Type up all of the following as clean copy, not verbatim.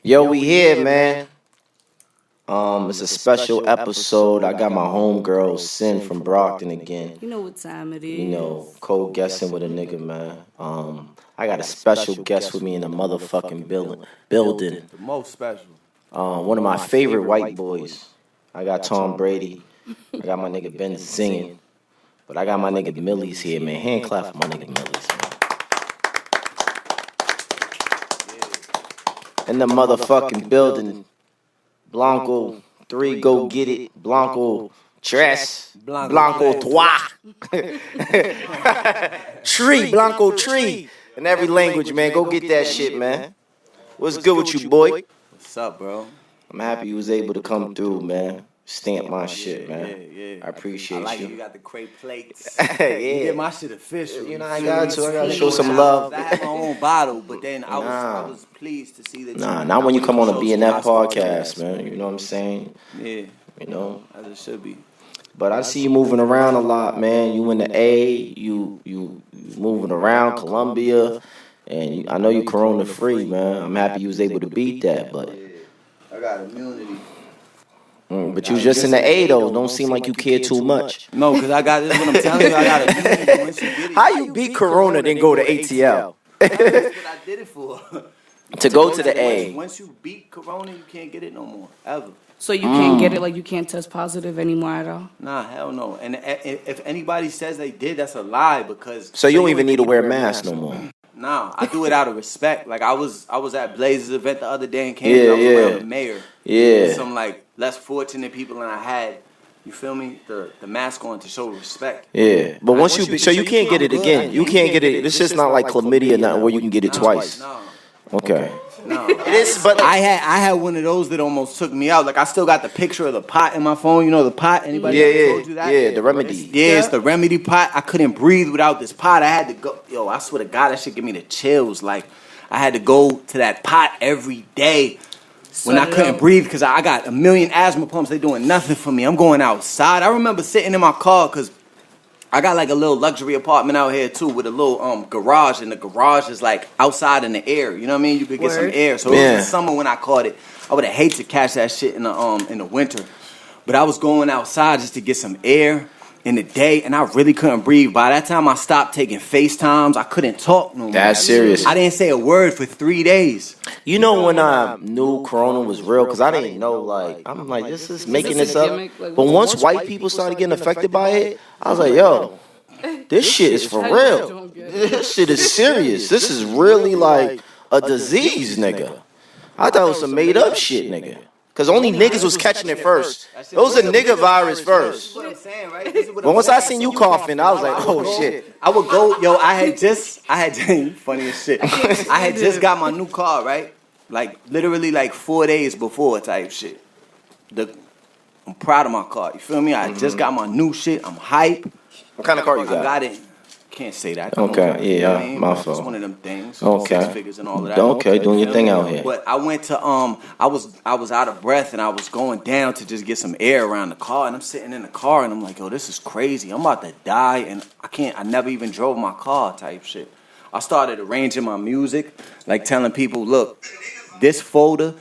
Yo, we here, man. It's a special episode. I got my homegirl, Sin from Brockton again. You know what time it is. You know, co-guessing with a nigga, man. I got a special guest with me in the motherfucking building. The most special. One of my favorite white boys. I got Tom Brady. I got my nigga Ben singing. But I got my nigga Millyz here, man. Hand clap for my nigga Millyz, man. In the motherfucking building. BlancoIII, go get it. BlancoIII. Tree, BlancoIII. In every language, man. Go get that shit, man. What's good with you, boy? What's up, bro? I'm happy you was able to come through, man. Stamp my shit, man. Yeah. I appreciate I like you. You got the crepe plates. Yeah. You get my shit official. You know, I got to show some love. I had my own bottle, but then I was pleased to see that. Not when you come on a BNF podcast, man. You know what I'm saying? Yeah. You know? As it should be. But I see you moving around a lot, man. You in the A, you moving around Colombia, and I know you corona free, man. I'm happy you was able to beat that, but I got immunity. But you was just in the A though. Don't seem like you care too much. No, because I got this. What I'm telling you, I got immunity. Once you get it, How you beat corona then go to ATL? That's what I did it for. To go to the A. Once you beat corona, you can't get it no more ever. So you can't get it, like you can't test positive anymore at all? Nah, hell no. And if anybody says they did, that's a lie because. So you don't even need to wear a mask no more. Nah, I do it out of respect. Like I was at Blaze's event the other day in Cambridge. I was around the mayor. Yeah. With some like less fortunate people, and I had, you feel me, the mask on to show respect. Yeah, but once you so you can't get it again. You can't get it. This is not like chlamydia, nothing where you can get it twice. No. Okay. No. It is, but I had one of those that almost took me out. Like I still got the picture of the pot in my phone. You know the pot? Anybody ever told you that? Yeah, the remedy. Yeah, it's the remedy pot. I couldn't breathe without this pot. I had to go. Yo, I swear to God, that shit give me the chills. Like I had to go to that pot every day when I couldn't breathe because I got a million asthma pumps. They doing nothing for me. I'm going outside. I remember sitting in my car because I got like a little luxury apartment out here too with a little garage, and the garage is like outside in the air. You know what I mean? You could get some air. So it was in the summer when I caught it. I would have hated to catch that shit in the winter, but I was going outside just to get some air in the day, and I really couldn't breathe. By that time, I stopped taking FaceTimes. I couldn't talk no more. That's serious. I didn't say a word for 3 days. You know when I knew corona was real, because I didn't know, like, I'm like, this is making this up. But once white people started getting affected by it, I was like, yo, this shit is for real. This shit is serious. This is really like a disease, nigga. I thought it was some made up shit, nigga. Because only niggas was catching it first. It was a nigga virus first. What I'm saying, right? But once I seen you coughing, I was like, oh shit. I would go, yo, I had funny as shit. I had just got my new car, right? Like, literally like 4 days before type shit. I'm proud of my car, you feel me? I just got my new shit, I'm hype. What kind of car you got? I got it. Can't say that. Okay, yeah, my fault. It's one of them things. Okay. 6 figures and all of that. Okay, doing your thing out here. But I went to I was out of breath and I was going down to just get some air around the car, and I'm sitting in the car and I'm like, yo, this is crazy. I'm about to die and I never even drove my car type shit. I started arranging my music, like telling people, look, this folder,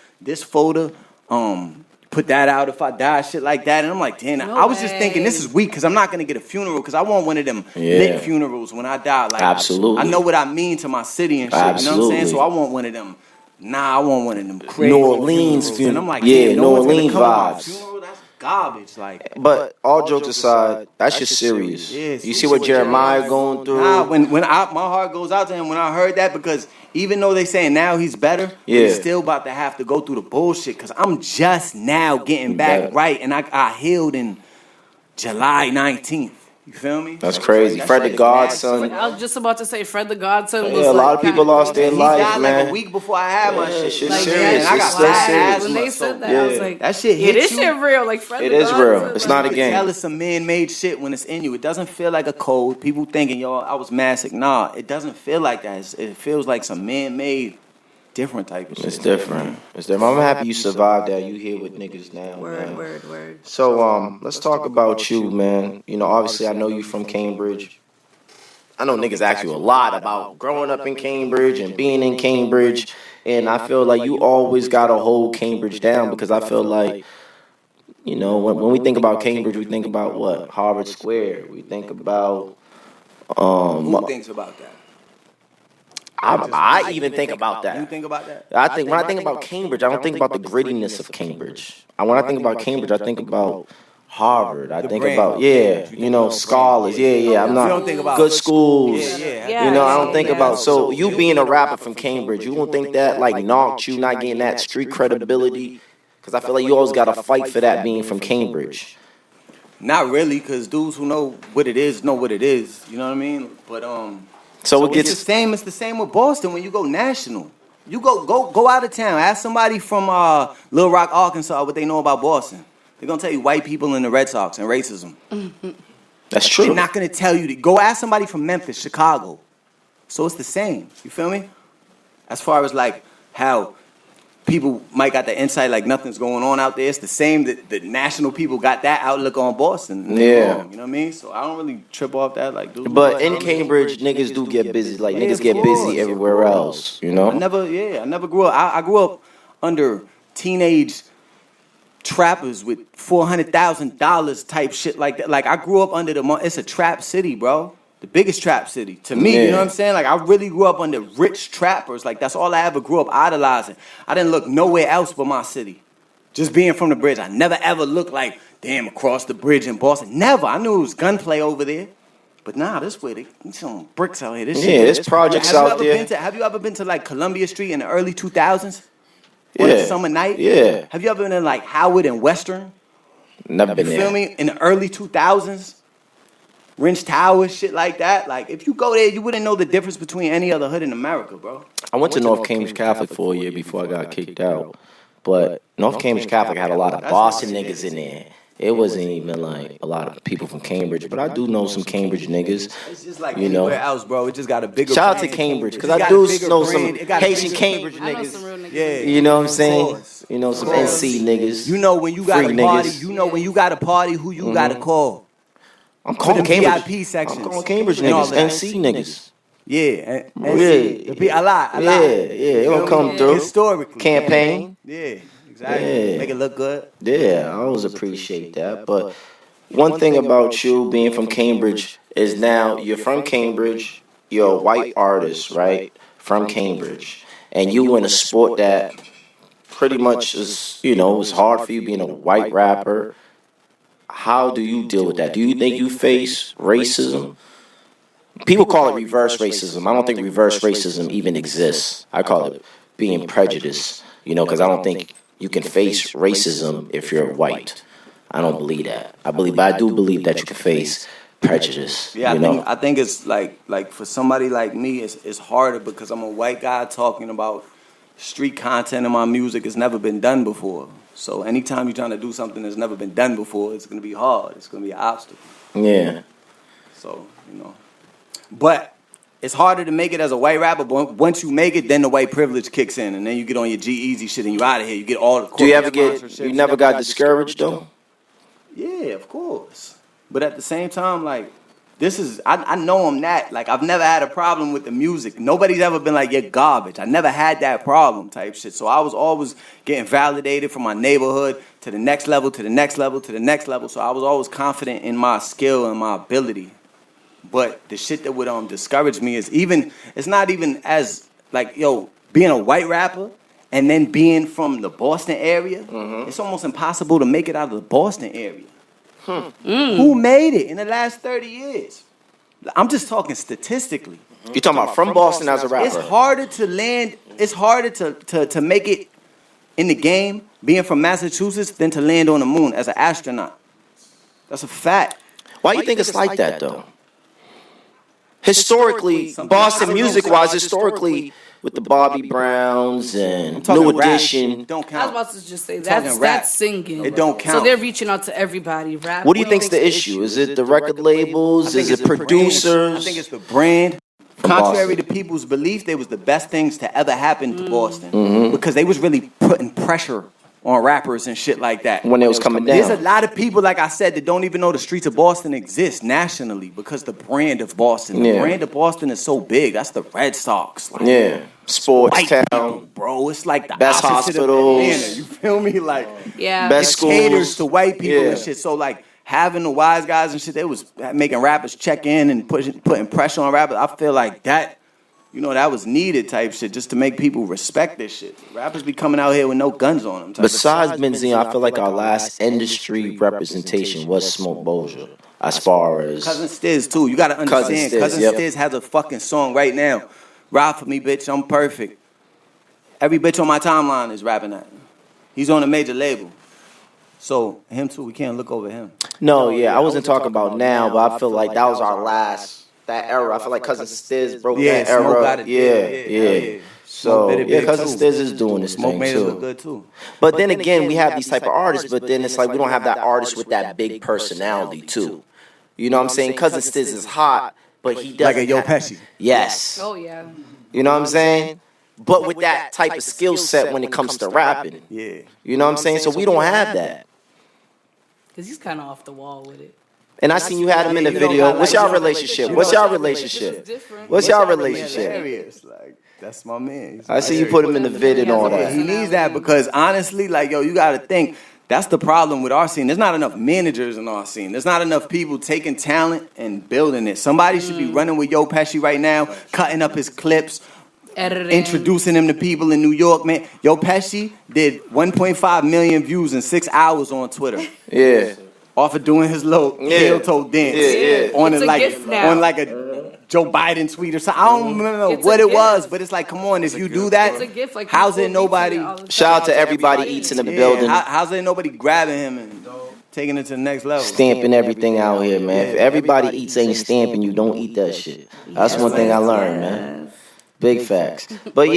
put that out if I die, shit like that. And I'm like, damn, I was just thinking this is weak because I'm not going to get a funeral because I want one of them lit funerals when I die. Like, absolutely. I know what I mean to my city and shit. Absolutely. You know what I'm saying? So I want one of them. I want one of them crazy New Orleans funeral. And I'm like, yeah, no New one's Orleans gonna come to my vibes. funeral? That's garbage. Like, but all jokes aside, that's just serious. You see what Jeremiah going through? Nah, when my heart goes out to him when I heard that, because even though they saying now he's better, he's still about to have to go through the bullshit because I'm just now getting back right, and I healed in July 19th. You feel me? That's crazy. Fred the Godson. I was just about to say Fred the Godson was a lot of people lost their life, died man. like a week before I had my shit. Shit's like, serious. Yeah, I got still serious. When they said that, I was like, that shit yeah, this you. shit real. Like Fred it the is Godson. real. It's not a game. Tell it's some man-made shit when it's in you. It doesn't feel like a cold. People thinking, yo, I was massive. Nah, it doesn't feel like that. It feels like some man-made, different type of shit. It's different. I'm happy you survived that. You here with niggas now. Word. So let's talk about you, man. You know, obviously I know you from Cambridge. I know niggas ask you a lot about growing up in Cambridge and being in Cambridge And I feel like you always got to hold Cambridge down because I feel like, you know, when we think about Cambridge, we think about what? Harvard Square. We think about... Who thinks about that? I even think about that. You think about that? I think when I think about Cambridge, I don't think about the grittiness of Cambridge. When I think about Cambridge, I think about Harvard. I think about scholars. Yeah. I'm not good schools. You know, I don't think about. So you being a rapper from Cambridge, you don't think that like knocked you not getting that street credibility? Because I feel like you always got to fight for that being from Cambridge. Not really, because dudes who know what it is know what it is. You know what I mean? But So it gets it's the same. It's the same with Boston when you go national. You go out of town. Ask somebody from Little Rock, Arkansas, what they know about Boston. They're gonna tell you white people in the Red Sox and racism. Mm-hmm. That's true. They're not gonna tell you to go ask somebody from Memphis, Chicago. So it's the same. You feel me? As far as like how people might got the insight like nothing's going on out there. It's the same that the national people got that outlook on Boston. Yeah. Wrong, you know what I mean? So I don't really trip off that like dude. But in Cambridge, niggas do get busy. Like niggas get busy everywhere else. You know? I never grew up. I grew up under teenage trappers with $400,000 type shit like that. Like I grew up under it's a trap city, bro. The biggest trap city to me, you know what I'm saying? Like I really grew up under rich trappers. Like that's all I ever grew up idolizing. I didn't look nowhere else but my city. Just being from the bridge, I never ever looked like, damn, across the bridge in Boston. Never. I knew it was gunplay over there. But nah, this way, some bricks out here. This shit. There's projects out there. Have you ever been to like Columbia Street in the early 2000s? On a summer night? Yeah. Have you ever been in like Howard and Western? Never been there. You feel me? In the early 2000s? Wrench Tower, shit like that. Like, if you go there, you wouldn't know the difference between any other hood in America, bro. I went to North Cambridge Catholic for a year before I got kicked out. But North Cambridge Catholic had a lot of Boston niggas in there. It wasn't even like a lot of people from Cambridge, but I do know some Cambridge niggas. It's just like you know, anywhere else, bro. It just got a bigger shout out brand. to Cambridge, because I do know some Haitian Cambridge I know niggas. some real niggas. Yeah. You know what I'm saying? You know, some NC niggas. You know when you got Free a party, niggas. you know when you got a party, who you got to call. I'm calling For the Cambridge. VIP sections. I'm calling Cambridge And all niggas, that. NC niggas. Yeah. Yeah. A lot. Yeah, it don't come through. Historically. Campaign. Yeah, exactly. Yeah. Make it look good. Yeah, I always appreciate that. But one thing about you being from Cambridge is now you're from Cambridge, you're a white artist, right? From Cambridge. And you in a sport that pretty much is, you know, it's hard for you being a white rapper. How do you deal with that? Do you think you face racism? People call it reverse racism. I don't think reverse racism even exists. I call it being prejudiced, you know, because I don't think you can face racism if you're white. I don't believe that. But I do believe that you can face prejudice. Yeah, you know? I think it's like for somebody like me, it's harder because I'm a white guy talking about street content in my music. It's never been done before. So anytime you're trying to do something that's never been done before, it's going to be hard. It's going to be an obstacle. Yeah. So, you know. But it's harder to make it as a white rapper, but once you make it, then the white privilege kicks in, and then you get on your G-Eazy shit and you out of here. You get all the Do you ever you never got discouraged, though? Yeah, of course. But at the same time, like, I know I'm not. Like, I've never had a problem with the music. Nobody's ever been like, you're garbage. I never had that problem type shit. So I was always getting validated from my neighborhood to the next level, to the next level, to the next level. So I was always confident in my skill and my ability. But the shit that would discourage me is it's not even as, like, being a white rapper and then being from the Boston area, it's almost impossible to make it out of the Boston area. Who made it in the last 30 years? I'm just talking statistically. You're talking about from Boston as a rapper. It's harder to land. It's harder to make it in the game being from Massachusetts than to land on the moon as an astronaut. That's a fact. Why do you think it's like that, though? Historically, Boston music-wise, historically, with the Bobby Browns and New Edition. Don't I was count. about to just say talking that's singing. It don't count. So they're reaching out to everybody. Rap. What do you think's the issue? Is it the record labels? Is it producers? I think it's the brand. Contrary to people's belief, they was the best things to ever happen to Boston because they was really putting pressure on rappers and shit like that. When it was coming down. There's a lot of people, like I said, that don't even know the streets of Boston exist nationally because the brand of Boston. The brand of Boston is so big. That's the Red Sox. Like, sports town. People, bro. It's like the best hospitals. Atlanta, you feel me? Like, best schools. Caters to white people and shit. So, like, having the wise guys and shit, they was making rappers check in and putting pressure on rappers. I feel like that, you know, that was needed type shit just to make people respect this shit. Rappers be coming out here with no guns on them. Besides Benzine, I feel like our last industry representation was Smoke Bolger. As far as Cousin Stiz too. You gotta understand. Cousin Stiz has a fucking song right now. Ride for me, bitch. I'm perfect. Every bitch on my timeline is rapping that. He's on a major label. So him too. We can't look over him. No, I wasn't talking about now, but I feel like that was our last. That era, I feel like Cousin Stiz broke that era. Yeah. So Cousin Stiz is doing this thing too. Look good too. But then again, we have these type of artists, but then it's like we don't have that artist with that big personality too. You know what I'm saying? Cousin Stiz is hot, but he doesn't like a Yo Pesci. Yes. Oh yeah. You know what I'm saying? But with that type of skill set when it comes to rapping. Yeah. You know what I'm saying? So we don't have that. Because he's kind of off the wall with it. And I seen you had him in the video. What's y'all relationship? What's y'all relationship? What's y'all relationship? Like, that's my man. I see you put him in the vid and all that. He needs that because honestly, like, yo, you gotta think. That's the problem with our scene. There's not enough managers in our scene. There's not enough people taking talent and building it. Somebody should be running with Yo Pesci right now, cutting up his clips, editing, introducing him to people in New York, man. Yo Pesci did 1.5 million views in 6 hours on Twitter. Yeah. Off of doing his little heel-toe dance on a Joe Biden tweet or something. I don't remember what it was, but it's like, come on, if you do that, it's a gift. Like, how's it nobody? Shout out to everybody eats in the building. How's it nobody grabbing him and taking it to the next level? Stamping everything out here, man. If everybody eats ain't stamping you, don't eat that shit. That's one thing I learned, man. Big facts. But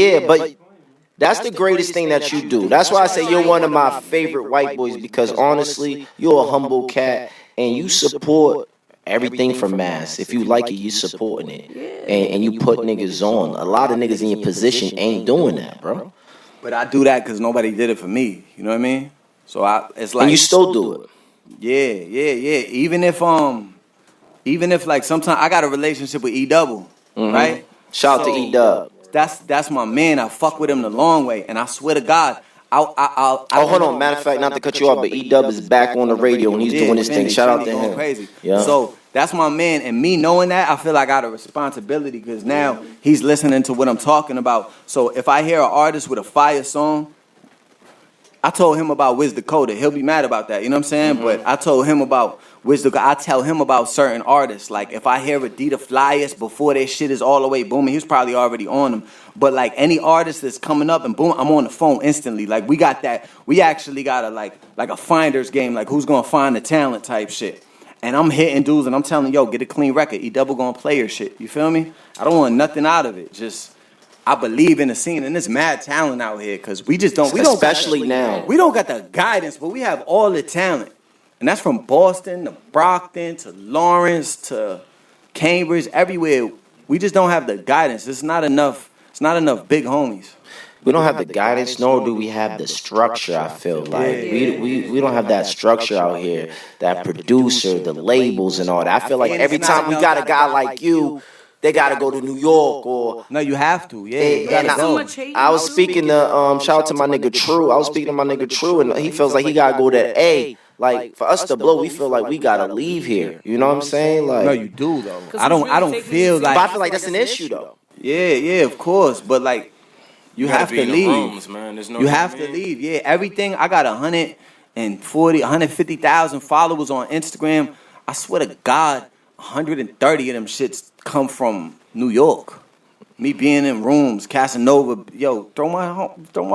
that's the greatest thing that you do. That's why I say you're one of my favorite white boys because honestly, you're a humble cat and you support everything from mass. If you like it, you supporting it. And you put niggas on. A lot of niggas in your position ain't doing that, bro. But I do that because nobody did it for me. You know what I mean? So it's like... And you still do it. Yeah. Even if like sometimes I got a relationship with E-Double, right? Shout out to E-Dub. That's my man. I fuck with him the long way, and I swear to God, I'll hold on. Matter of fact, not to cut you off, but E-Dub is back on the radio and he's doing this thing. Shout out to him. Crazy. Yeah. So that's my man, and me knowing that, I feel like I got a responsibility because now he's listening to what I'm talking about. So if I hear an artist with a fire song, I told him about Wiz Dakota. He'll be mad about that, you know what I'm saying? But I told him about Wiz Dakota. I tell him about certain artists. Like, if I hear Adida Flyers before their shit is all the way booming, he's probably already on them. But, like, any artist that's coming up and boom, I'm on the phone instantly. Like, we got that. We actually got a, like a finder's game, like, who's going to find the talent type shit. And I'm hitting dudes and I'm telling, yo, get a clean record. E-Double going to play your shit. You feel me? I don't want nothing out of it. Just... I believe in the scene, and there's mad talent out here because we just don't. Especially now. We don't got the guidance, but we have all the talent. And that's from Boston to Brockton to Lawrence to Cambridge, everywhere. We just don't have the guidance. It's not enough big homies. We don't have the guidance, nor do we have the structure, I feel like. We don't have that structure out here, that producer, the labels and all that. I feel like every time we got a guy like you, they got to go to New York or... No, you have to. Yeah, I was speaking to... shout out to my nigga True. I was speaking to my nigga True, and he feels like he got to go to A. Like, for us to blow, we feel like we got to leave here. You know what I'm saying? Like, no, you do, though. I don't feel like... But I feel like that's an issue, though. Yeah, of course. But, like, you have to leave. Rooms, man. You have to leave. Yeah, everything. I got 150,000 followers on Instagram. I swear to God, 130 of them shits come from New York. Me being in rooms, Casanova, yo, throw my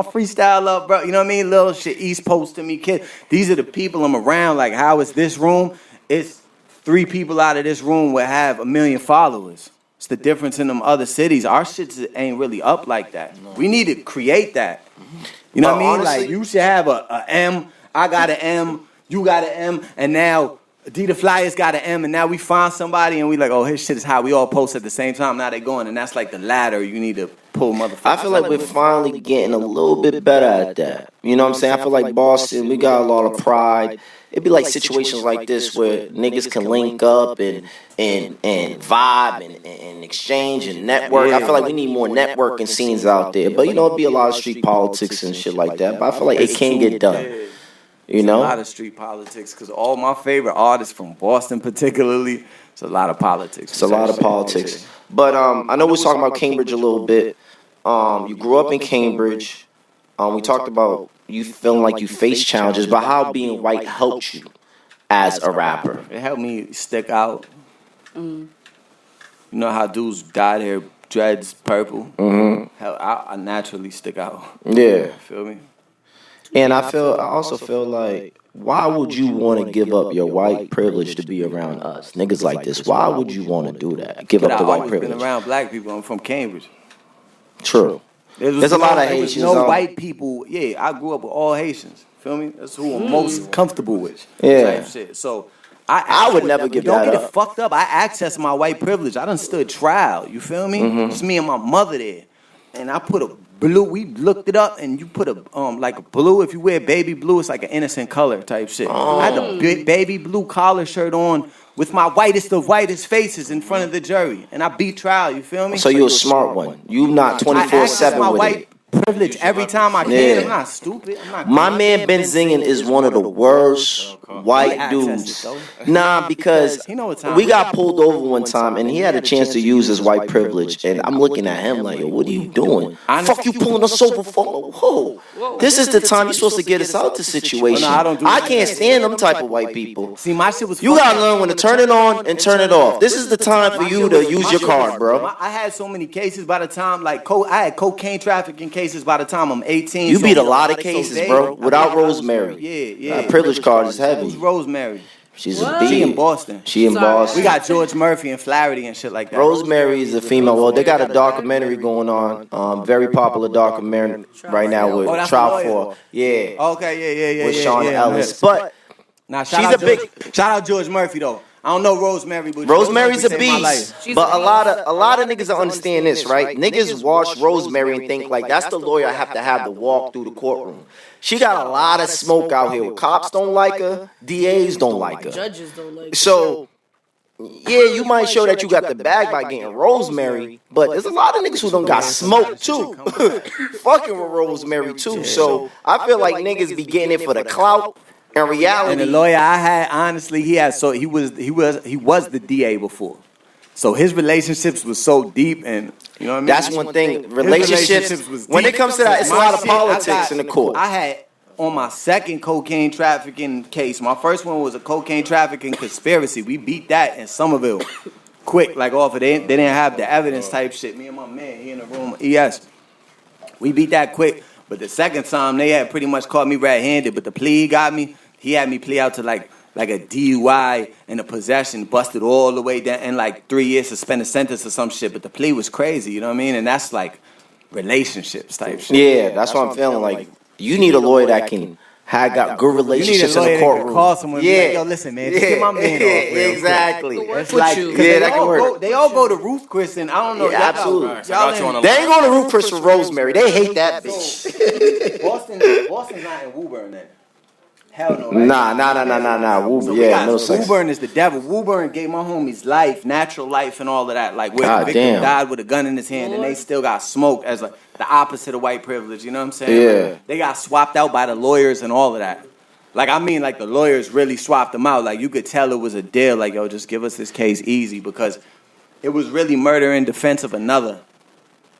freestyle up, bro. You know what I mean? Little shit, East Post to me, kid. These are the people I'm around. Like, how is this room? It's 3 people out of this room will have 1 million followers. It's the difference in them other cities. Our shit ain't really up like that. We need to create that. You know what I mean? Honestly, like, you should have a M. I got an M. You got an M. And now Adidas Flyers got an M, and now we find somebody, and we like, oh, his shit is hot. We all post at the same time. Now they going, and that's like the ladder you need to pull motherfuckers. I feel like we're finally getting a little bit better at that. You know what I'm saying? I feel like Boston, we got a lot of pride. It'd be like situations like this where niggas can link up and vibe and exchange and network. I feel like we need more networking scenes out there. But, you know, it'd be a lot of street politics and shit like that. But I feel like it can get done. You know? A lot of street politics, because all my favorite artists from Boston particularly, it's a lot of politics. It's a lot of politics. But I know we're talking about Cambridge a little bit. You grew up in Cambridge. We talked about you feeling like you faced challenges, but how being white helped you as a rapper. It helped me stick out. You know how dudes dyed their dreads purple? Hell, I naturally stick out. Yeah. Feel me? And I also feel like, why would you want to give up your white privilege to be around us? Niggas like this, why would you want to do that? Give up the white privilege. I've been around black people. I'm from Cambridge. True. There's a lot of Haitians. No white people. Yeah, I grew up with all Haitians. Feel me? That's who I'm most comfortable with. Yeah. Type shit. So I would never give that up. Don't get it fucked up. I accessed my white privilege. I done stood trial. You feel me? Just me and my mother there. And I put a blue, we looked it up, and you put a like a blue, if you wear baby blue, it's like an innocent color type shit. I had a big baby blue collar shirt on with my whitest of whitest faces in front of the jury, and I beat trial, you feel me? So you're a smart one. You not 24/7 with it. Privilege every time I can. I'm not stupid. My man Ben Zingen is one of the worst white dudes. Nah, because we got pulled over one time and he had a chance to use his white privilege, and I'm looking at him like, yo, what are you doing? Fuck you pulling us over for? Whoa, this is the time you're supposed to get us out the situation. I can't stand them type of white people. See, my shit was. You gotta learn when to turn it on and turn it off. This is the time for you to use your card, bro. I had so many cases by the time, like, I had cocaine trafficking cases by the time I'm 18. You beat a lot of cases, bro, without Rosemary. Yeah. That privilege card is heavy. Who's Rosemary? She's a B. She in Boston. She in Boston. We got George Murphy and Flaherty and shit like that. Rosemary is a female. Well, they got a documentary going on. Very popular documentary right now with Trial 4. Yeah. Okay, yeah. With Sean Ellis. But now, shout out George Murphy though. I don't know Rosemary, but Rosemary's a beast. But a lot of niggas don't understand this, right? Niggas watch Rosemary and think like that's the lawyer I have to walk through the courtroom. She got a lot of smoke out here. Cops don't like her. DAs don't like her. Judges don't like her. So, yeah, you might show that you got the bag by getting Rosemary, but there's a lot of niggas who done got smoked too. Fucking with Rosemary too. So, I feel like niggas be getting it for the clout. In reality, and the lawyer I had, honestly, he was the DA before, so his relationships was so deep, and you know what I mean. That's one thing. Relationships was deep. When it comes to that, it's a lot of politics in the court. I had on my second cocaine trafficking case. My first one was a cocaine trafficking conspiracy. We beat that in Somerville, quick, like off of they didn't have the evidence type shit. Me and my man, he in the room. Yes, we beat that quick. But the second time, they had pretty much caught me red-handed. But the plea he got me. He had me plea out to like a DUI and a possession, busted all the way down, and like 3 years suspended sentence or some shit. But the plea was crazy, you know what I mean? And that's like relationships type shit. Yeah, that's what I'm feeling like. You need a lawyer that can got good relationships in the courtroom. Call someone and be like, yo, listen, man, just get my man off. Exactly. It's like, that can work. They all go to Ruth Chris, and I don't know. Yeah, absolutely. They ain't going to Ruth Chris for Rosemary. They hate that bitch. Boston's not in Woburn then. Hell no. Right? Nah. Woburn, no sex. Woburn is the devil. Woburn gave my homies life, natural life, and all of that. Like where the victim died with a gun in his hand, and they still got smoked as like the opposite of white privilege. You know what I'm saying? Yeah. Like, they got swapped out by the lawyers and all of that. Like I mean, like the lawyers really swapped them out. Like you could tell it was a deal. Like yo, just give us this case easy because it was really murder in defense of another.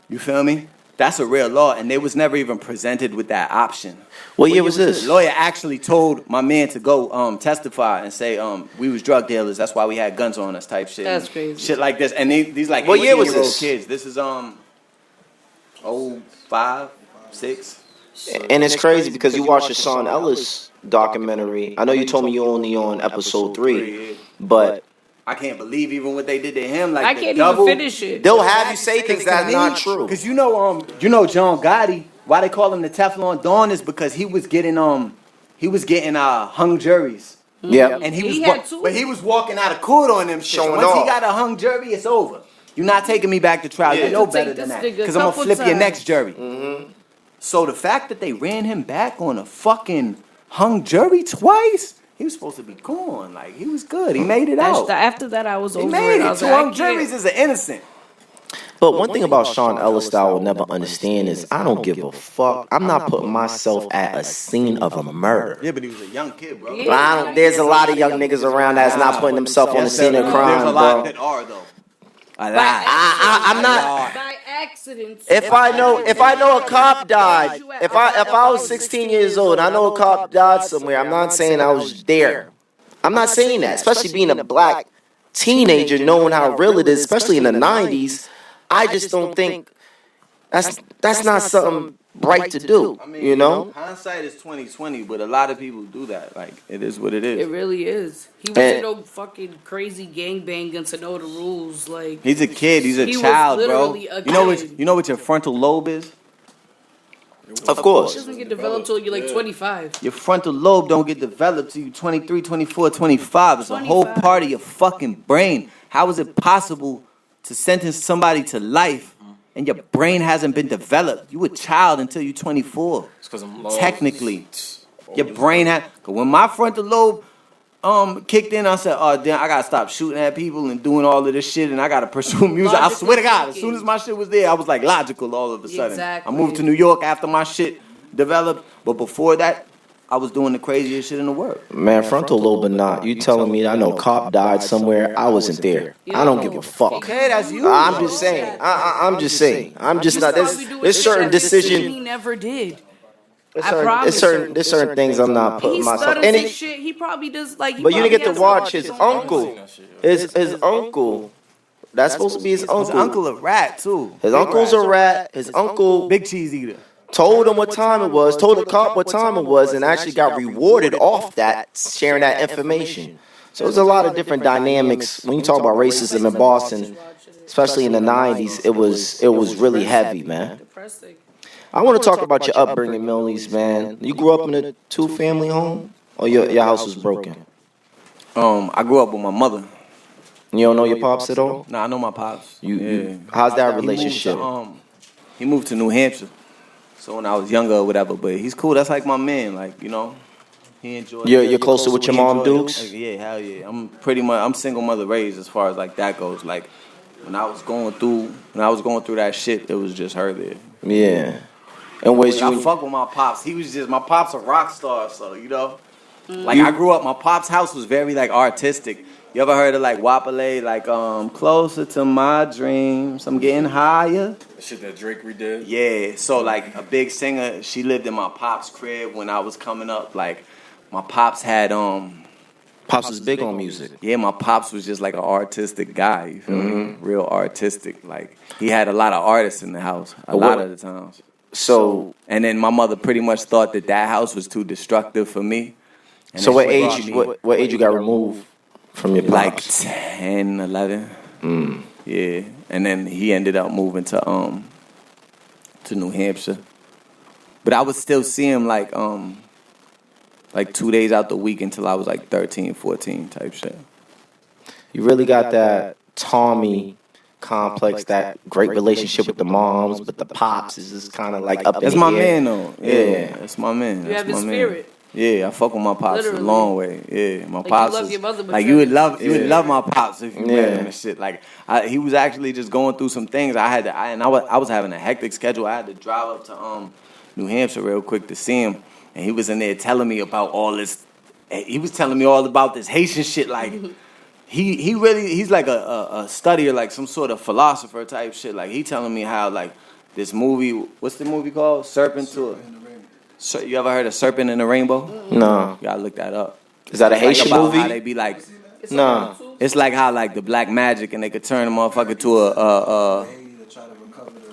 You feel me? That's a real law, and they was never even presented with that option. What year was this? The lawyer actually told my man to go testify and say we was drug dealers. That's why we had guns on us, type shit. That's crazy. Shit like this, and these like what year was this? Kids. This is 05, 6. And it's crazy because you watched the Sean Ellis documentary. I know you told me you only on episode 3, but I can't believe even what they did to him. Like I can't even finish it. They'll have you say things that's not true. Because you know John Gotti. Why they call him the Teflon Don is because he was getting hung juries Yeah. And But he was walking out of court on them shit. Showing Once off. he got a hung jury, it's over. You're not taking me back to trial. You know better than that. Because I'm going to flip your next jury. Mm-hmm. So the fact that they ran him back on a fucking hung jury twice, he was supposed to be gone. Like, he was good. He made it out. After that, I was over He made it. it. Two hung juries is an innocent. But one thing about Sean Ellis that I will never understand is I don't give a fuck. I'm not putting myself at a scene of a murder. Yeah, but he was a young kid, bro. Yeah. There's a lot of young niggas around that's not putting themselves on the scene of crime, There's a lot bro. that are, though. A lot. I'm not. By accident. If I know a cop died, if I was 16 years old and I know a cop died somewhere, I'm not saying I was there. I'm not saying that, especially being a black teenager, knowing how real it is, especially in the 90s. I just don't think that's not something right to do, I mean, you know? Hindsight is 2020, but a lot of people do that. Like, it is what it is. It really is. He wasn't no fucking crazy gangbanging to know the rules. Like, He's a kid. He's a he was child, bro. literally a kid. You know what your frontal lobe is? Of It course. doesn't get developed till you're like 25. Your frontal lobe don't get developed till you 23, 24, 25. It's a whole 25. part of your fucking brain. How is it possible to sentence somebody to life and your brain hasn't been developed? You a child until you're 24. Technically. Your brain had... Cause when my frontal lobe kicked in, I said, oh, damn, I gotta stop shooting at people and doing all of this shit and I gotta pursue music. I swear to God, as soon as my shit was there, I was like logical all of a sudden. Exactly. I moved to New York after my shit developed, but before that, I was doing the craziest shit in the world. Man, frontal lobe or not, you telling me I know a cop died somewhere, I wasn't there. I don't give a fuck. Okay, that's you. I'm just saying. I'm just saying. I'm just not. There's certain decision. He never did. There's certain things I'm not putting He myself. stutters And and shit. He probably does like. but you didn't get to watch his uncle. His uncle. That's supposed to be his uncle. His uncle a rat too. His uncle's a rat. His uncle Big cheese eater. told him what time it was, told the cop what time it was, and actually got rewarded off that, sharing that information. So there's a lot of different dynamics. When you talk about racism in Boston, especially in the 90s, it was really heavy, man. Depressing. I want to talk about your upbringing, Millyz, man. You grew up in a two-family home, or your house was broken? I grew up with my mother. You don't know your pops at all? Nah, I know my pops. How's that relationship? He moved to New Hampshire. So when I was younger or whatever, but he's cool. That's like my man. Like, you know, he enjoys. You're closer with your mom, Dukes? Like, yeah, hell yeah. I'm single mother raised as far as like that goes. Like when I was going through that shit, it was just her there. Yeah. And was I you? fuck with my pops. My pops a rock star, so you know. Like I grew up, my pops' house was very like artistic. You ever heard of like Wapale, like closer to my dreams, I'm getting higher. The shit that Drake redid. Yeah, so like a big singer, she lived in my pops' crib when I was coming up. Like my pops had Pops was big on music. Yeah, my pops was just like an artistic guy. You feel me? Real artistic. Like he had a lot of artists in the house a lot of the times. So and then my mother pretty much thought that house was too destructive for me. And so what age you got removed from your pops? Like 10, 11. Yeah, and then he ended up moving to New Hampshire. But I would still see him like 2 days out the week until I was like 13, 14 type shit. You really got that Tommy complex, that great relationship with the moms, but the pops is just kind of like up in That's the my air. man though. Yeah, that's my man. You have his spirit. Yeah, I fuck with my pops Literally. a long way. Yeah, my Like, pops. you love your mother, but like you would love my pops if you met Yeah. him and shit. Like he was actually just going through some things. I was having a hectic schedule. I had to drive up to New Hampshire real quick to see him, and he was in there telling me about all this. He was telling me all about this Haitian shit. Like he's like a studier, like some sort of philosopher type shit. Like he telling me how like this movie. What's the movie called? Serpent in the Rainbow. You ever heard of Serpent in the Rainbow? No. You gotta look that up. Is that a Haitian about movie? How they be like, No. it's like how like the black magic and they could turn a motherfucker to a.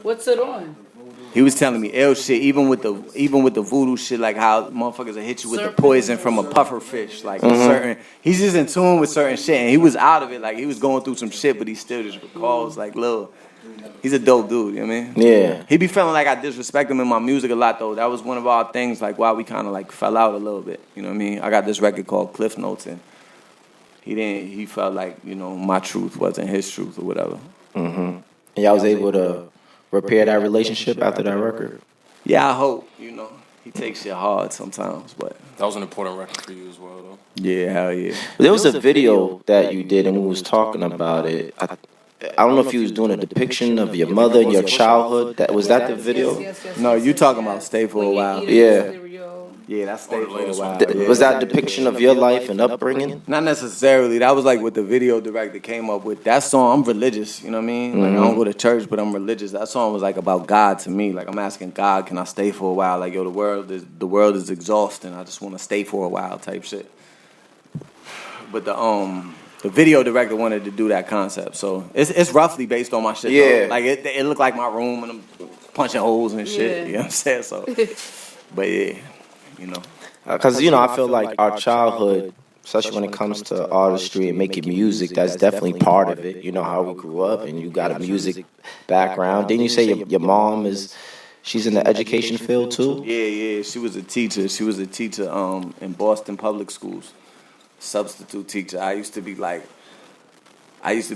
What's it on? He was telling me ill shit, even with the voodoo shit, like how motherfuckers will hit you with the poison from a puffer fish, like certain. He's just in tune with certain shit, and he was out of it, like he was going through some shit, but he still just recalls like little He's a dope dude, you know what I mean? Yeah. He be feeling like I disrespect him in my music a lot, though. That was one of our things, like, why we kind of, like, fell out a little bit. You know what I mean? I got this record called Cliff Notes, and he felt like, you know, my truth wasn't his truth or whatever. Mm-hmm. And y'all was able to repair that relationship after that record? Yeah, I hope, you know. He takes shit hard sometimes, but... That was an important record for you as well, though. Yeah, hell yeah. There was a video that you did, and we was talking about it. I don't know if you was doing a depiction of your mother and your childhood. Was that the video? Yes. No, you talking about Stay for a While. Yeah. Yeah, that's Stay for a While. Was that a depiction of your life and upbringing? Not necessarily. That was like what the video director came up with. That song, I'm religious, you know what I mean? Like, I don't go to church, but I'm religious. That song was like about God to me. Like, I'm asking God, can I stay for a while? Like, yo, the world is exhausting. I just want to stay for a while type shit. But the video director wanted to do that concept, so it's roughly based on my shit. Yeah, though. Like it looked like my room, and I'm punching holes and shit. Yeah. You know what I'm saying? So, but yeah, you know, because I feel like our childhood, especially when it comes to artistry and making music, that's definitely part of it. You know how we grew up, and you got a music background. Didn't you say your mom she's in the education field too? Yeah. She was a teacher. She was a teacher in Boston public schools. Substitute teacher. I used to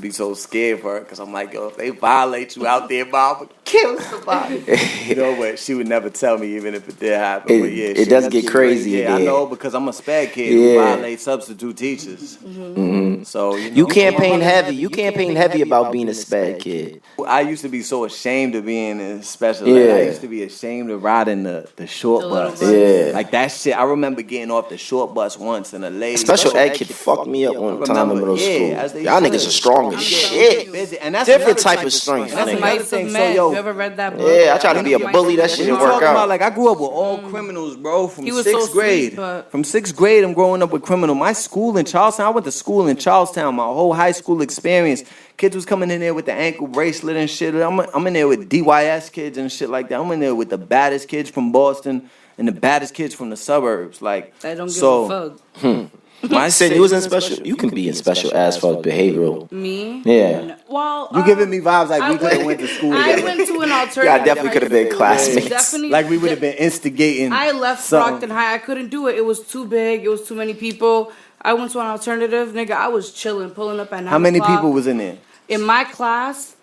be so scared for her because I'm like, yo, if they violate you out there, Mom, I'll kill somebody. You know, but she would never tell me even if it did happen. But yeah, it does get crazy. Yeah, I know because I'm a sped kid who violates substitute teachers. Mm-hmm. So you campaign heavy. You campaign heavy about being a sped kid. I used to be so ashamed of being a special ed. I used to be ashamed of riding the short bus. Yeah. Like that shit. I remember getting off the short bus once and a lady. Special ed kid fucked me up one time in middle school. Y'all niggas are strong as shit. And that's different type of strength. That's nigga. thing. So, yo, you ever read that book? Yeah, I tried to be a bully. That shit didn't work out. About, like, I grew up with all criminals, bro, from 6th grade. Sweet, from 6th grade, I'm growing up with criminals. My school in Charlestown, I went to school in Charlestown, my whole high school experience. Kids was coming in there with the ankle bracelet and shit. I'm in there with DYS kids and shit like that. I'm in there with the baddest kids from Boston and the baddest kids from the suburbs. Like, I don't give a fuck. I said you was in special. You can be in special as fuck behavioral. Me? Yeah. No. Well, you giving me vibes like we could have went to school together. I went to an alternative. Yeah, I definitely could have been classmates. Definitely. Like we would have been instigating. I left Brockton High. I couldn't do it. It was too big. It was too many people. I went to an alternative, nigga. I was chilling, pulling up at 9 How many o'clock. people was in there? In my class,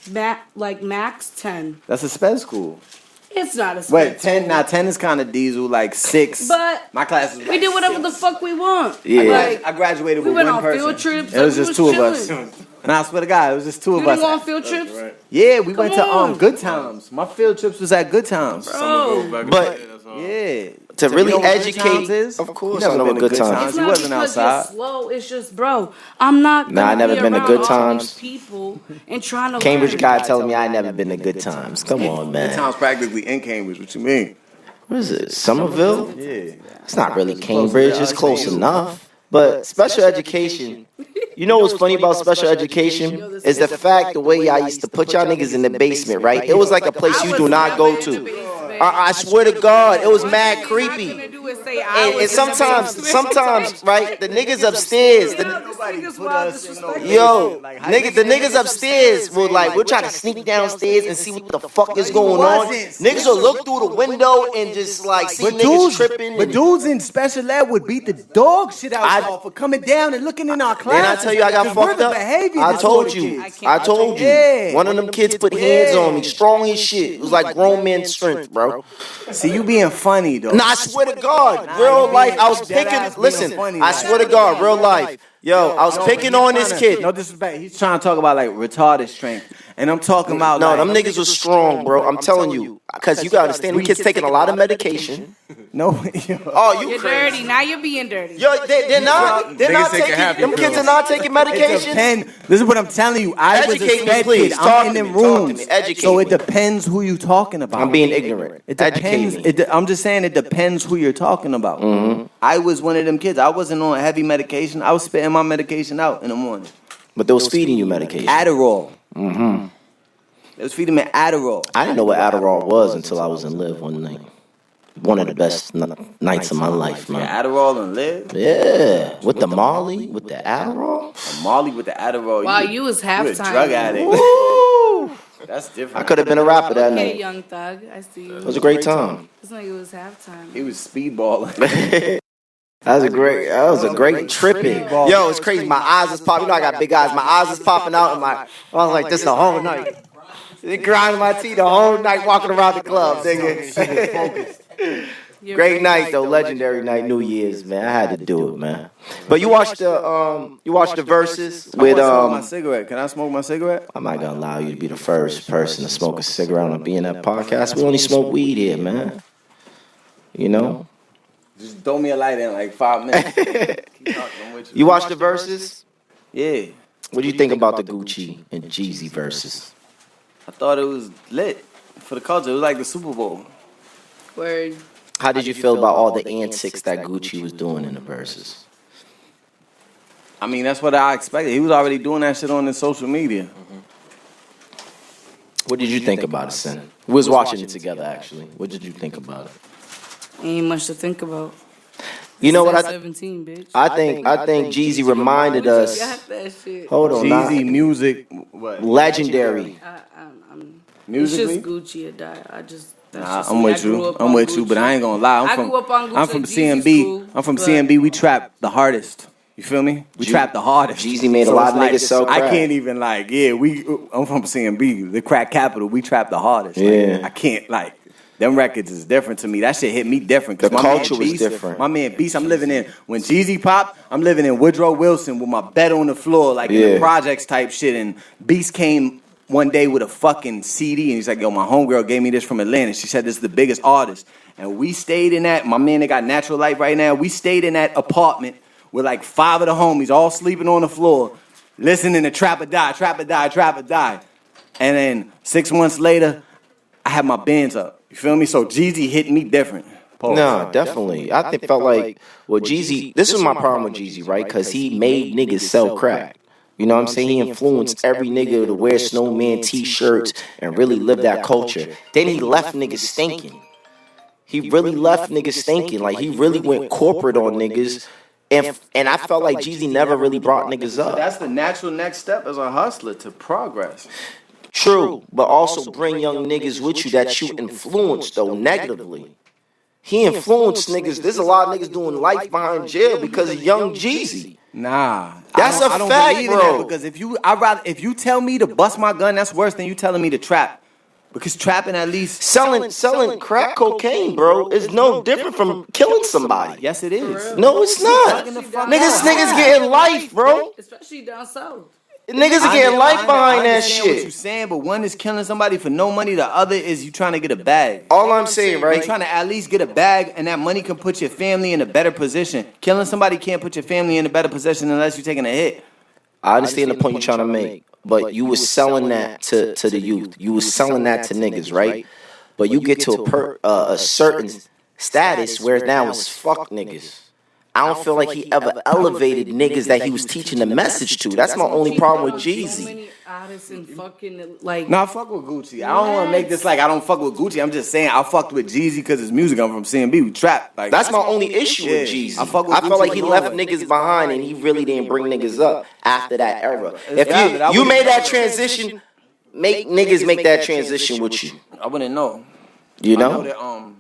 max 10. That's a sped school. It's not a Wait, sped 10? Now 10 is kind of diesel, like 6. But my class was like we did whatever 6. the fuck we want. Yeah. Like, I graduated we with went one on person. field trips. It was we just two of chilling. us. And I swear to God, it was just two You of didn't us. go on field trips? Right. Yeah, we went on. to Good Times. My field trips was at Good Times. Bro. But Yeah. to really you know what Good educate, Times is? of course, You I never know been what to good times. It's You not wasn't because outside. you're slow. It's just, bro, I'm not. Nah, I never been to around Good all Times. these People and trying to Cambridge learn. guy telling me I ain't never been to Good Times. Come on, Good man. Times practically in Cambridge. What you mean? What is it? Somerville? Yeah. It's not really Cambridge. It's close enough. But special education, you know what's funny about special education is the fact the way y'all used to put y'all niggas in the basement, right? It was like a place you do not go to. I swear to God, it was mad creepy. And sometimes, right, the niggas upstairs, the niggas upstairs will we'll try to sneak downstairs and see what the fuck is going on. Niggas will look through the window and just see niggas tripping. But dudes in special ed would beat the dog shit out y'all for coming down and looking in our class. Didn't I tell you I got fucked up? I told you. Yeah. One of them kids put hands on me, strong as shit. It was like grown man strength, bro. See, you being funny, though. Nah, I swear to God, real life, I was picking. Listen, I swear to God, real life. Yo, I was picking on this kid. No disrespect. He's trying to talk about like retarded strength. And I'm talking about no, them niggas was strong, bro. I'm telling you. Because you gotta understand, them kids taking a lot of medication. No. Oh, you You're crazy. dirty. Now you're being dirty. Yo, they're not taking, them kids are not taking medication. This is what I'm telling you. I was a Educate me, sped please. kid. Talk I'm to in me, them talk to rooms. me. Educate So it me. depends who you talking about. I'm being ignorant. It depends. Educate me. I'm just saying it depends who you're talking about. Mm-hmm. I was one of them kids. I wasn't on heavy medication. I was spitting my medication out in the morning. But they was feeding you medication. Adderall. Mm-hmm. They was feeding me Adderall. I didn't know what Adderall was until I was in Live one night. One of the best nights of my life, man. Yeah, Adderall and Live. Yeah, with the Molly, with the Adderall. Molly with the Adderall. Wow, you was halftime. You a drug addict. Woo! That's different. I could have been a rapper that Okay, night. Young Thug, I see you. It was a great time. It's like it was halftime. He was speedballing. That was a great tripping. Yo, it's crazy. My eyes is popping. You know I got big eyes. My eyes is popping out, and I was like, this the whole night. Grinding my teeth the whole night, walking around the club, nigga. Great night though, legendary night, New Year's, man. I had to do it, man. But you watched the Verzuz with my cigarette. Can I smoke my cigarette? I'm not gonna allow you to be the first person to smoke a cigarette on a BNF podcast. We only smoke weed here, man. You know. Just throw me a light in like 5 minutes. Keep talking, I'm with you. You watched the Verzuz? Yeah. What do you think about the Gucci and Jeezy Verzuz? I thought it was lit for the culture. It was like the Super Bowl. Word. How did you feel about all the antics that Gucci was doing in the Verzuz? I mean, that's what I expected. He was already doing that shit on his social media. What did you think about it, Sin? We was watching it together, actually. What did you think about it? Ain't much to think about. You know what? 17, bitch. I think Jeezy reminded us. Got that shit. Hold on, Jeezy music, what? Legendary. It's Musically? just Gucci or die. I'm with you. I'm with you, but I ain't gonna lie. I grew up on Gucci. I'm from Jeezy's CMB. cool, I'm from but- CMB. We trap the hardest. You feel me? We trap the hardest. Jeezy made a lot of it's niggas sell I crack. can't even I'm from CMB, the crack capital. We trap the hardest. Yeah. Like, I can't them records is different to me. That shit hit me different. 'Cause The my man culture was Beast- different. My man Beast, I'm living in. When Jeezy popped, I'm living in Woodrow Wilson with my bed on the floor, like in the projects type shit. And Beast came one day with a fucking CD, and he's like, yo, my homegirl gave me this from Atlanta. She said this is the biggest artist. And we stayed in that, my man that got Natural Light right now, we stayed in that apartment with like 5 of the homies all sleeping on the floor, listening to Trap or Die, Trap or Die, Trap or Die. And then 6 months later, I had my bands up. You feel me? So Jeezy hit me different. No, definitely. I felt like, well, Jeezy, this was my problem with Jeezy, right? Because he made niggas sell crack. You know what I'm saying? He influenced every nigga to wear snowman t-shirts and really live that culture. Then he left niggas stinking. He really left niggas stinking. Like, he really went corporate on niggas. And I felt like Jeezy never really brought niggas up. That's the natural next step as a hustler to progress. True, but also bring young niggas with you that you influenced, though, negatively. He influenced niggas. There's a lot of niggas doing life behind jail because of young Jeezy. Nah, That's a fact, believe in bro. that because if you tell me to bust my gun, that's worse than you telling me to trap. Because trapping at least Selling crack cocaine, bro, is no different from killing somebody. yes, it is. No, it's not. Niggas getting life, bro. Especially down south. Niggas are getting life behind that understand what you're shit. saying, but one is killing somebody for no money. The other is you trying to get a bag. All I'm saying, You're right? trying to at least get a bag, and that money can put your family in a better position. Killing somebody can't put your family in a better position unless you're taking a hit. I understand the point you're trying to make, but you was selling that to the youth. You was selling that to niggas, right? But you get to a certain status where now it's fuck niggas. I don't feel like he ever elevated niggas that he was teaching the message to. That's my only problem with So Jeezy. many artists and fucking like. Nah, I fuck with Gucci. I don't want to make this like I don't fuck with Gucci. I'm just saying I fucked with Jeezy because his music. I'm from CMB. We trap. Like That's my only issue with Yeah. Jeezy. I fuck with I felt Gucci like he left alone. niggas behind and he really didn't bring niggas up after that era. If valid. I you wouldn't- made that transition, make niggas make that transition with you. I wouldn't know. You I know know? that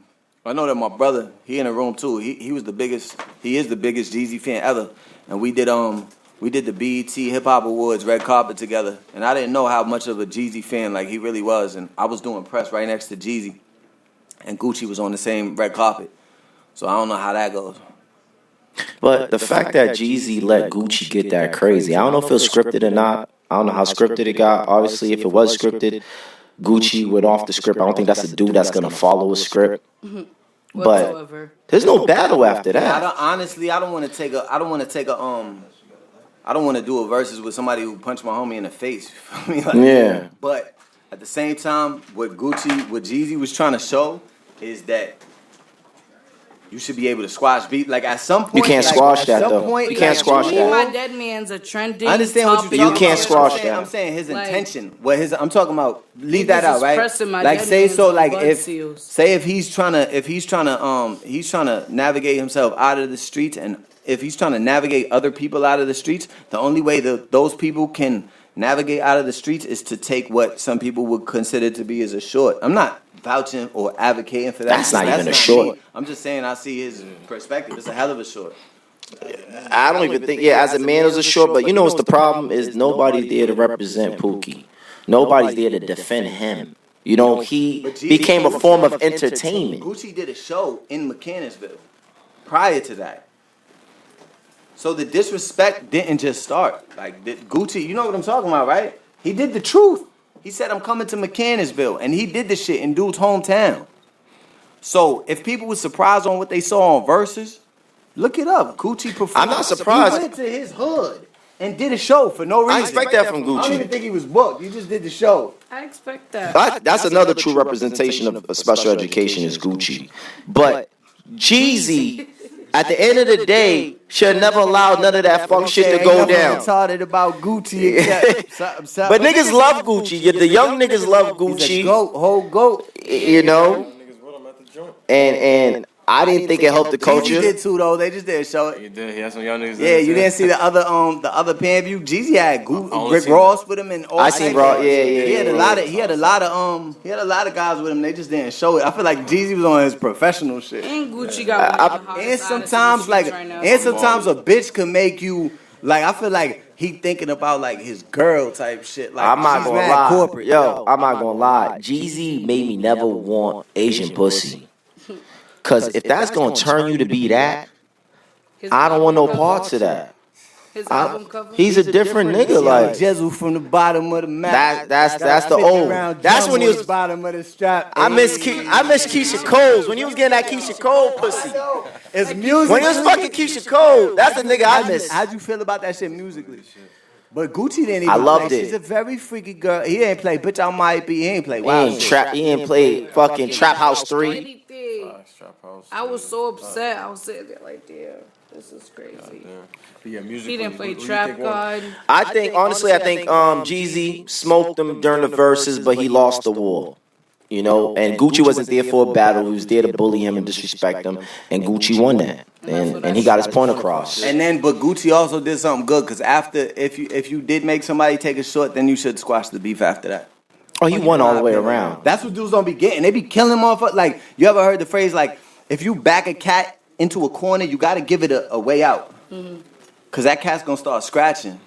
I know that my brother, he in the room too. He was the biggest. He is the biggest Jeezy fan ever. And we did the BET Hip Hop Awards red carpet together. And I didn't know how much of a Jeezy fan like he really was. And I was doing press right next to Jeezy, and Gucci was on the same red carpet. So I don't know how that goes. But the fact that Jeezy let Gucci get that crazy, I don't know if it was scripted or not. I don't know how scripted it got. Obviously, if it was scripted, Gucci went off the script. I don't think that's a dude that's gonna follow a script. But Whatsoever. there's no battle after I that. don't want to do a versus with somebody who punched my homie in the face. You feel me? Like, Yeah. But at the same time, what Jeezy was trying to show is that you should be able to squash beat. Like at some point, You can't like, squash at that, some though. point, You can't like, squash Me that. and my dead man's a trending. I understand what topic. you're You talking can't about. squash that. I'm saying his Like- intention. I'm talking about. Leave Niggas that out, is right? pressing my Like dead say man's so. on Like blood if seals. say if he's trying to navigate himself out of the streets, and if he's trying to navigate other people out of the streets, the only way that those people can navigate out of the streets is to take what some people would consider to be as a short. I'm not vouching or advocating for that. That's not even a short. Me. I'm just saying I see his perspective. It's a hell of a short. I don't even think, as a man, it was a short, but you know what's the problem is nobody's there to represent Pookie. Nobody's there to defend him. You know, he became a form of entertainment. Gucci did a show in Mechanicsville prior to that. So the disrespect didn't just start. Like, Gucci, you know what I'm talking about, right? He did the truth. He said, I'm coming to Mechanicsville. And he did the shit in dude's hometown. So if people were surprised on what they saw on Verzuz, look it up. Gucci performed. I'm not surprised. He went to his hood and did a show for no reason. I expect that from Gucci. I don't even think he was booked. He just did the show. I expect that. That's another true representation of special education is Gucci. But Jeezy, at the end of the day, should have never allowed none of that fuck shit to go down. Retarded about Gucci. But niggas love Gucci. The young niggas love Gucci. He's a goat, whole goat. You know? And I didn't think it helped the culture. Jeezy did too though. They just didn't show it. He did. He had some young niggas. Yeah, you didn't see the other pan view. Jeezy had Rick Ross with him and all. I seen Ross. Yeah. He had a lot of guys with him. They just didn't show it. I feel like Jeezy was on his professional shit. And Gucci got one of the And hottest sometimes artists right now. a bitch can make you like. I feel like he thinking about like his girl type shit. Like I'm not she's gonna mad lie. corporate. Yo, I'm not gonna lie. Jeezy made me never want Asian pussy. Cause if that's gonna turn you to be that, I don't want no parts of that. His album cover. He's a different nigga. Like Jezu from the bottom of the map. that's the old. That's when he was. Bottom of the strap. I miss Keisha Cole's when he was getting that Keisha Cole pussy. It's music. When he was fucking Keisha Cole, that's the nigga I miss. How'd you feel about that shit musically? But Gucci didn't even. I loved play. it. She's a very freaky girl. He didn't play Bitch I Might Be. He ain't play He Wild ain't Shit. He ain't play fucking Trap House 3. Anything. I was so upset. I was sitting there like, damn, this is crazy. Yeah, He didn't play Trap God. I think honestly, Jeezy smoked him during the verses, but he lost the war. You know, and Gucci wasn't there for a battle. He was there to bully him and disrespect him, and Gucci won that, and he got his point across. And then, but Gucci also did something good because after, if you did make somebody take a short, then you should squash the beef after that. Oh, he won all the way around. That's what dudes don't be getting. They be killing motherfuckers. Like, you ever heard the phrase like, if you back a cat into a corner, you got to give it a way out, because that cat's gonna start scratching.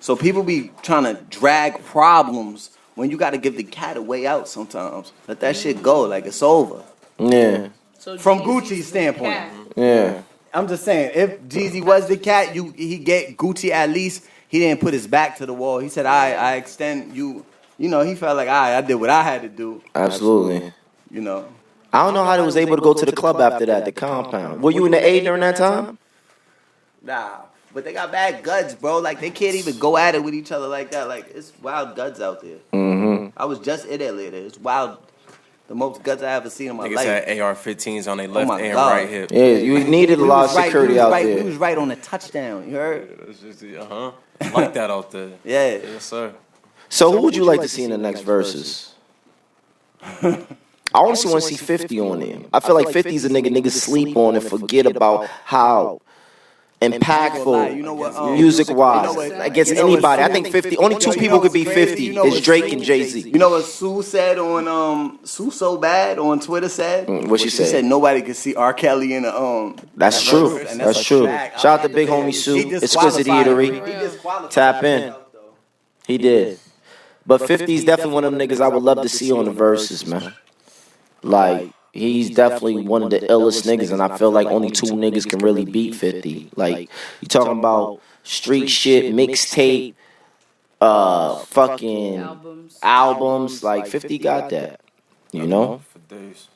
So people be trying to drag problems when you got to give the cat a way out sometimes. Let that shit go. Like, it's over. Yeah. So From Jeezy's Gucci's standpoint. cat. Yeah. I'm just saying, if Jeezy was the cat, he get Gucci at least. He didn't put his back to the wall. He said, I extend you. You know, he felt like, I did what I had to do. Absolutely. You know. I don't know how they was able to go to the club after that, the compound. Were you in the A during that time? Nah. But they got bad guts, bro. Like, they can't even go at it with each other like that. Like, it's wild guts out there. Mm-hmm. I was just in there later. It's wild. The most guts I ever seen in my Niggas life. had AR-15s on their left my and God. right hip. Yeah, you needed a lot of security out We there. was right on the touchdown. You heard? It's just, like that out there. Yeah. Yes, sir. So who would you like to see in the next verses? I honestly want to see 50 on there. I feel like 50's a niggas sleep on and forget about how impactful music-wise against anybody. I think 50. Only two people could be 50 is Drake and Jay-Z. You know what Sue said on Sue So Bad on Twitter said? What she said? She said nobody could see R. Kelly in the That's true. That's true. Shout out to Big Homie Sue, Exquisite Eatery. Tap in. He did. But 50's definitely one of them niggas I would love to see on the verses, man. Like, he's definitely one of the illest niggas, and I feel like only two niggas can really beat 50. Like, you talking about street shit, mixtape, fucking albums. Like, 50 got that, you know? For days.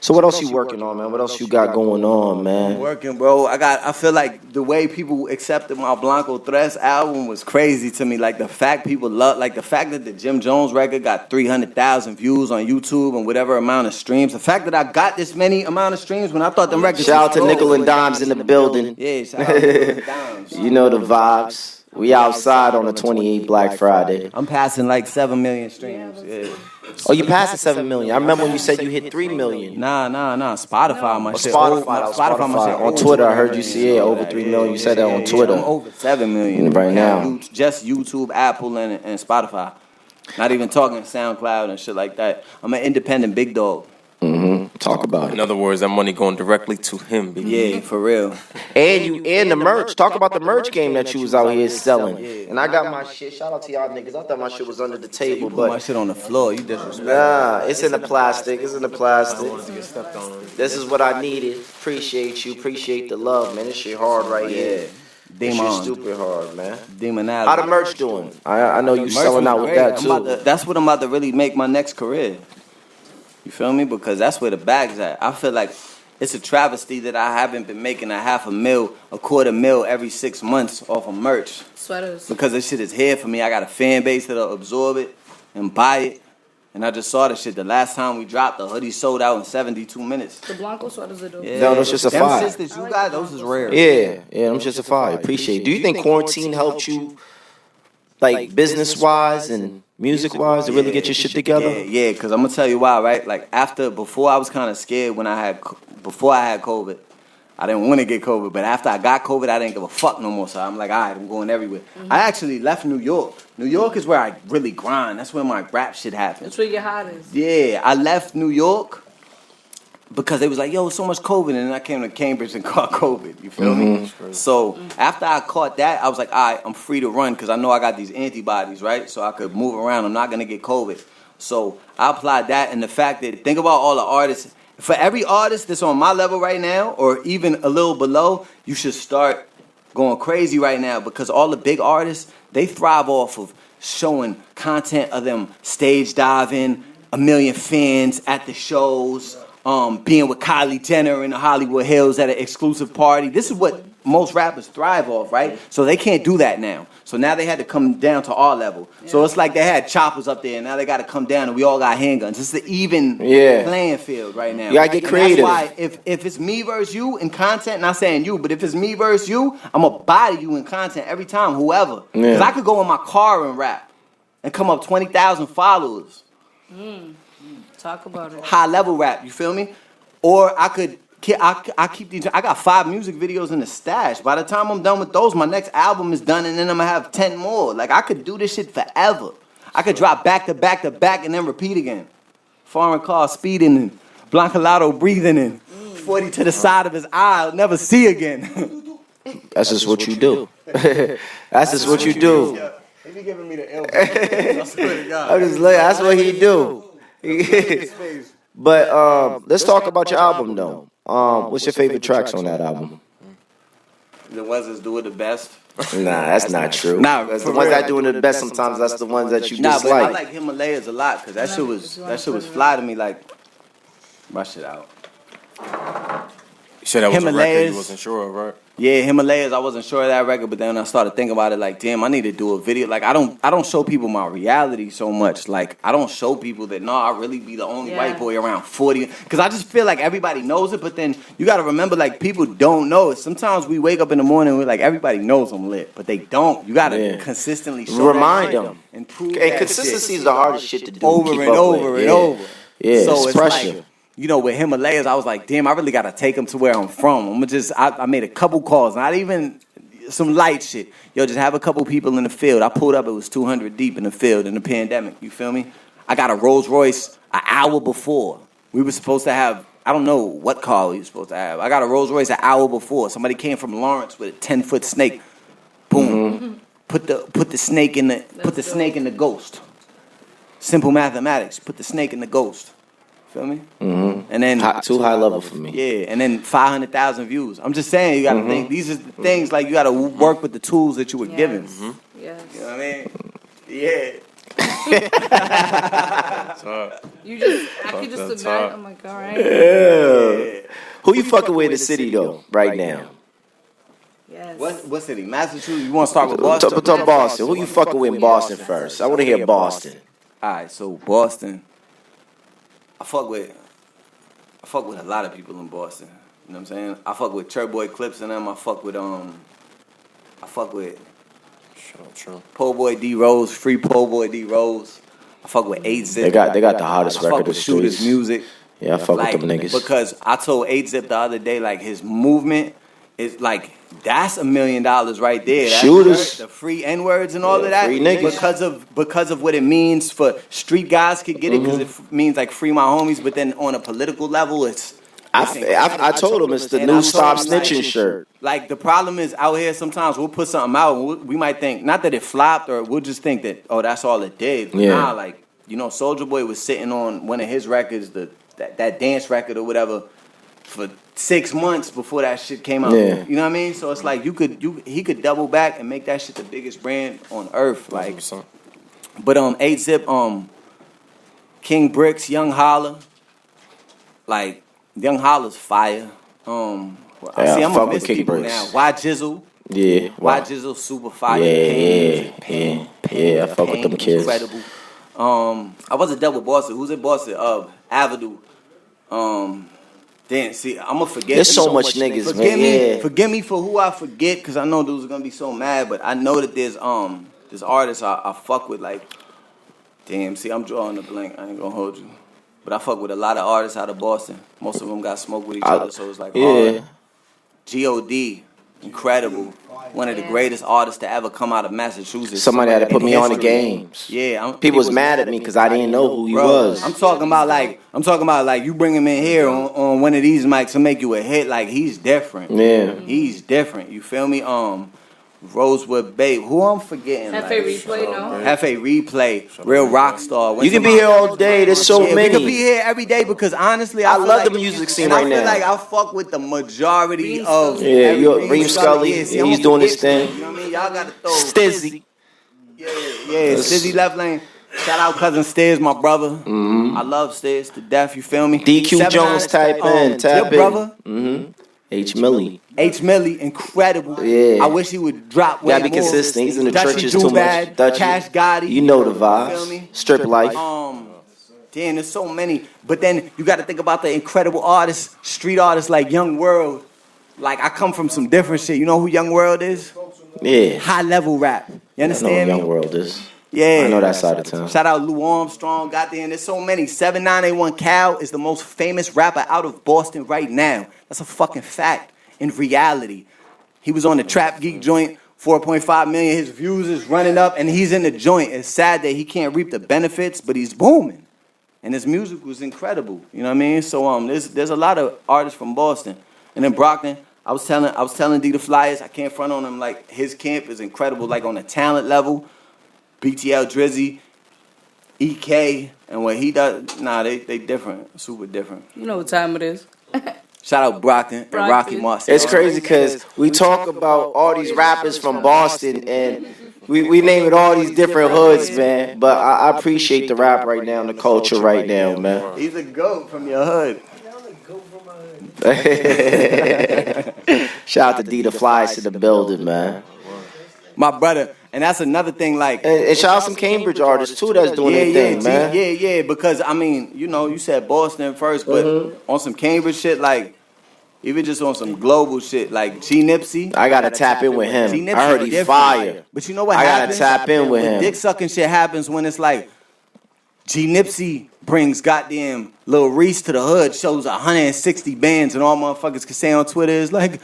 So what else you working on, man? What else you got going on, man? Working, bro. I feel like the way people accepted my BlancoIII album was crazy to me. Like, the fact people love, like the fact that the Jim Jones record got 300,000 views on YouTube and whatever amount of streams. The fact that I got this many amount of streams when I thought them records. Shout out to Nickel and Dimes in the building. Yeah, shout out to Nickel and Dimes. You know the vibes. We outside on the 28th Black Friday. I'm passing like 7 million streams. Yeah. Oh, you passed the 7 million. I remember when you said you hit 3 million. Nah. Spotify, my shit. Spotify, my shit. On Twitter, I heard you say over 3 million. You said that on Twitter. I'm over 7 million right now. Just YouTube, Apple, and Spotify. Not even talking SoundCloud and shit like that. I'm an independent big dog. Talk about it. In other words, that money going directly to him. Baby. Yeah, for real. And the merch. Talk about the merch game that you was out here selling. And I got my shit. Shout out to y'all niggas. I thought my shit was under the table, Put my but shit on the floor. You disrespect. nah, it's in the plastic. It's in the plastic. This is what I needed. Appreciate you. Appreciate the love, man. This shit hard right here. This shit stupid hard, man. Demonality. How the merch doing? I know you selling out with that too. That's what I'm about to really make my next career. You feel me? Because that's where the bag's at. I feel like it's a travesty that I haven't been making $500,000, $250,000 every 6 months off of merch. Sweaters. Because this shit is here for me. I got a fan base that'll absorb it and buy it. And I just saw the shit. The last time we dropped, the hoodie sold out in 72 minutes. The Blanco sweaters are dope. Yeah. No, those just a Them fire. shits that you got, those is rare. Yeah, I'm just a fire. Appreciate it. Do you think quarantine helped you, like business-wise and music-wise, to really get your shit together? Yeah, because I'm going to tell you why, right? Like, before I was kind of scared before I had COVID. I didn't want to get COVID, but after I got COVID, I didn't give a fuck no more. So I'm like, all right, I'm going everywhere. I actually left New York. New York is where I really grind. That's where my rap shit happens. That's where your hot is. Yeah, I left New York because they was like, yo, so much COVID. And then I came to Cambridge and caught COVID. You feel me? So after I caught that, I was like, all right, I'm free to run because I know I got these antibodies, right? So I could move around. I'm not going to get COVID. So I applied that. And the fact that, think about all the artists. For every artist that's on my level right now, or even a little below, you should start going crazy right now because all the big artists, they thrive off of showing content of them stage diving, 1 million fans at the shows, being with Kylie Jenner in the Hollywood Hills at an exclusive party. This is what most rappers thrive off, right? So they can't do that now. So now they had to come down to our level. Yeah. So it's like they had choppers up there, and now they got to come down, and we all got handguns. It's the even playing field right now. You got to get creative. That's why if it's me versus you in content, not saying you, but if it's me versus you, I'm going to body you in content every time, whoever. Because I could go in my car and rap and come up 20,000 followers. Talk about it. High level rap, you feel me? Or I could... I keep these. I got 5 music videos in the stash. By the time I'm done with those, my next album is done, and then I'm gonna have 10 more. Like I could do this shit forever. I could drop back to back to back and then repeat again. Foreign car speeding and BlancoIII breathing and 40 to the side of his eye, I'll never see again. That's just what you do. That's just what you do. He be giving me the elbow. I swear to God. I'm just like, that's what he do. But let's talk about your album though. What's your favorite tracks on that album? The ones that's doing the best. Nah, that's not true. Nah, that's the ones that doing the best. Sometimes that's the ones that you dislike. But I like Himalayas a lot because that shit was fly to me. Like, my shit out. You said that was Himalayas. a record you wasn't sure of, right? Yeah, Himalayas. I wasn't sure of that record, but then I started thinking about it. Like, damn, I need to do a video. Like, I don't show people my reality so much. Like, I don't show people that I really be the only white boy around 40. Because I just feel like everybody knows it. But then you got to remember, like, people don't know it. Sometimes we wake up in the morning and we're like, everybody knows I'm lit, but they don't. You got to consistently show remind them and prove. And consistency is the hardest shit to do. Over and over and over. Yeah, so it's pressure. Like, you know, with Himalayas, I was like, damn, I really got to take them to where I'm from. I made a couple calls, not even some light shit. Yo, just have a couple people in the field. I pulled up, it was 200 deep in the field in the pandemic. You feel me? I got a Rolls Royce an hour before. We were supposed to have, I don't know what car we were supposed to have. I got a Rolls Royce an hour before. Somebody came from Lawrence with a 10-foot snake. Boom. Put the snake in the ghost. Simple mathematics. Put the snake in the ghost. Feel me? And then too high level for me. Yeah, and then 500,000 views. I'm just saying, you gotta think. These are the things like you gotta work with the tools that you were given. Yes. You know what I mean? Yeah. I could just imagine. I'm like, all right. Yeah. Who you fucking with in the city though, right now? Yes. What city? Massachusetts. You want to start with Boston? Talk Boston. Who you fucking with in Boston first? I want to hear Boston. All right, so Boston. I fuck with a lot of people in Boston. You know what I'm saying? I fuck with Church Boy Clips and them. I fuck with True. Po Boy D Rose, free Po Boy D Rose. I fuck with 8-Zip. They got the hottest I record fuck of the with Shooters streets. music. Yeah, I fuck Like, with them niggas. Because I told 8-Zip the other day, like, his movement is like, that's $1 million right there. That's Shooters. the free N-words and all of that. free niggas. Because of what it means for street guys could get it, because it means like free my homies, but then on a political level, I told him it's the And new I told Stop him, like, Snitching shirt. Like, the problem is out here sometimes we'll put something out and we might think, not that it flopped, or we'll just think that, oh, that's all it did. But Yeah. nah, like, you know, Soulja Boy was sitting on one of his records, that dance record or whatever, for 6 months before that shit came out. Yeah. You know what I mean? So it's like he could double back and make that shit the biggest brand on earth. Like, 100%. but 8-Zip, King Bricks, Young Holla, like Young Holla's fire. I'm fuck gonna with miss King people Bricks. now. Why Jizzle? Yeah. Why Jizzle super fire? Yeah. I fuck with them kids. Incredible. I wasn't done with Boston. Who's in Boston? Avenue. Damn, see, I'm gonna forget. There's so much niggas, forgive man. me, Yeah. forgive me for who I forget, because I know dudes are gonna be so mad. But I know that there's artists I fuck with. Like, damn, see, I'm drawing a blank. I ain't gonna hold you, but I fuck with a lot of artists out of Boston. Most of them got smoked with each other, so it's like hard. God, incredible. One of the greatest artists to ever come out of Massachusetts. Somebody had to put in me on the history. games. Yeah, People was mad at me because I didn't know who he Bro, was. I'm talking about like you bring him in here on one of these mics to make you a hit. Like, he's different. Yeah. He's different. You feel me? Rosewood Babe. Who I'm forgetting? Hefe Replay, no? Hefe Replay. Real rock star. You can be here all day. There's so We many. could be here every day because honestly, I feel love like, the music scene and right I feel now. like I fuck with the majority Reem of Scully. Yeah, every Reem Scully, Yeah, see, and I'm he's gonna doing his forget thing. you. You know what I mean? Y'all gotta throw Stizzy. Yeah, Stizzy left lane. Shout out cousin Stiz, my brother. Mm-hmm. I love Stiz to death. You feel me? DQ Jones, type in, tap your in. brother, H. Milly. H. Milly, incredible. Yeah. I wish he would drop. Gotta way be more. consistent. He's in the Dutchy trenches too much. Bad, Dutchy. Cash Gotti. You know the Feel me? vibes. Strip life. Damn, there's so many. But then you got to think about the incredible artists, street artists like Young World. Like, I come from some different shit. You know who Young World is? Yeah. High level rap. You I know what understand me? Young World is. Yeah. I know that side of town. Shout out Lou Armstrong. Goddamn, there's so many. 7981 Cal is the most famous rapper out of Boston right now. That's a fucking fact. In reality, he was on the Trap Geek joint, 4.5 million. His views is running up, and he's in the joint. It's sad that he can't reap the benefits, but he's booming, and his music was incredible. You know what I mean? So there's a lot of artists from Boston, and then Brockton. I was telling D the Flyers, I can't front on him. Like, his camp is incredible, like on a talent level. BTL Drizzy, EK, and what he does, they different, super different. You know what time it is. Shout out Brockton and Rocky Marcy. It's crazy because we talk about all these rappers from Boston and we name it all these different hoods, man. But I appreciate the rap right now and the culture right now, man. He's a goat from your hood. Shout out to D the Flies to the building, man. My brother. And that's another thing, like... And shout out some Cambridge artists, too, that's doing their thing, man. Yeah, because, I mean, you know, you said Boston first, but on some Cambridge shit, like, even just on some global shit, like G Nipsey. I gotta tap in with him. I heard he's fire. But you know what I happens? gotta tap in with him. Dick sucking shit happens when it's like, G Nipsey brings goddamn Lil Reese to the hood, shows 160 bands, and all motherfuckers can say on Twitter is like,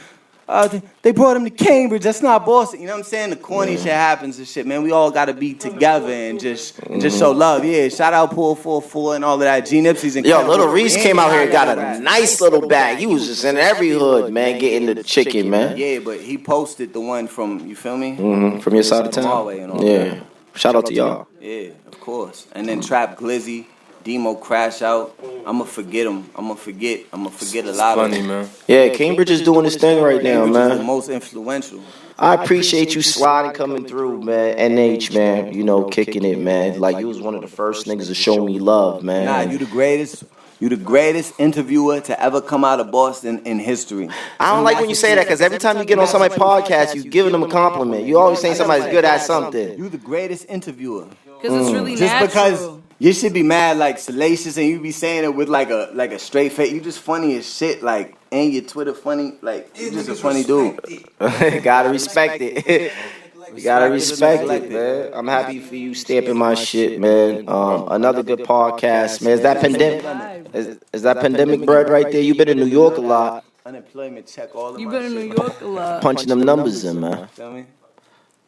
they brought him to Cambridge. That's not Boston. You know what I'm saying? The corny shit happens and shit, man. We all gotta be together and just show love. Yeah, shout out Pool 44 and all of that. G Nipsey's incredible. Yo, Little Reese came out here and got a nice little bag. He was just in every hood, man, getting the chicken, man. Yeah, but he posted the one from, you feel me? From your side of town. Marway and all Yeah. that. Shout out to y'all. Yeah, of course. And then Trap Glizzy, Demo Crash Out. I'ma forget him. I'ma forget a lot of Funny, them. man. Yeah, Cambridge is doing his thing right now, Which is the man. most influential. I appreciate you sliding coming through, man. NH, man. You know, kicking it, man. Like, you was one of the first niggas to show me love, man. Nah, you the greatest. You the greatest interviewer to ever come out of Boston in history. I don't like when you say that because every time you get on somebody's podcast, you giving them a compliment. You always saying somebody's good at something. You the greatest interviewer. Because it's really Just natural. because you should be mad like salacious and you be saying it with like a straight face. You just funny as shit. Like, and your Twitter funny. Like, you just a funny dude. Gotta respect it. You gotta respect it, man. I'm happy for you stamping my shit, man. Another good podcast, man. Is that pandemic? Is that pandemic bread right there? You been in New York a lot. Unemployment check, all of You my been in New shit. York a lot. Punching them numbers in, man. Feel me?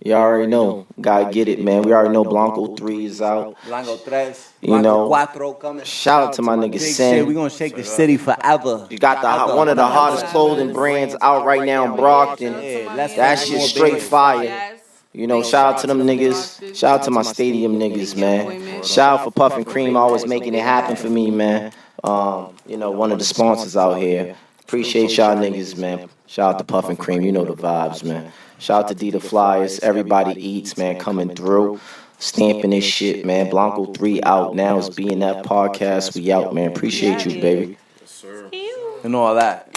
You already know. Gotta get it, man. We already know BlancoIII is out. BlancoIII. You know. BlancoIII coming. Shout out to my nigga Big shit. Sin. We gonna shake the city forever. You got one of the hottest clothing brands out right now in Brockton. That shit straight fire. You know, shout out to them niggas. Shout out to my stadium niggas, man. Shout out for Puff and Cream always making it happen for me, man. You know, one of the sponsors out here. Appreciate y'all niggas, man. Shout out to Puff and Cream. You know the vibes, man. Shout out to D the Flyers. Everybody Eats, man, coming through. Stamping this shit, man. BlancoIII out now. It's BNF Podcast. We out, man. Appreciate you, baby. And all that.